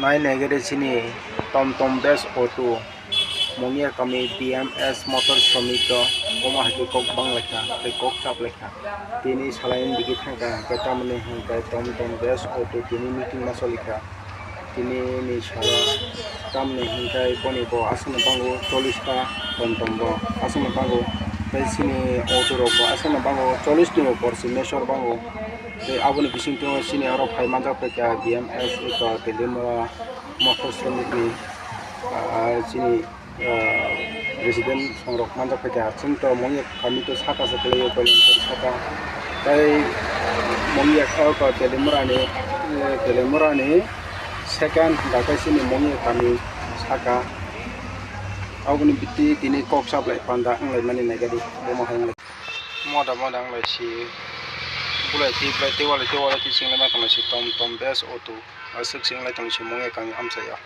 Nai negere sini tom bes auto mongya kami BMS motor shomito oma hake kok bang lekha kok chap lekha tini salain dikit thangka kata mane hangka tom bes auto tini meeting maso lekha tini ni sala tamne hangka poni bo asana bango 40 ta tom bo asana bango tai sini auto ro bo asana bango 40 ni por simesor bango te aboni bising to sini aro phai manja peka BMS ito telemora motor shomito sini resident songrok manja peka cinta mongya kami to saka sekali paling saka tai mongya kau ka telemora ni second dakai sini mongya kami saka aboni biti tini kok sap lai panda ngai mani nagadi bomo hang moda ngai si bulai ti wala ti sing lai ma kang si tom bes auto asik sing lai tang si mongya kami amsa ya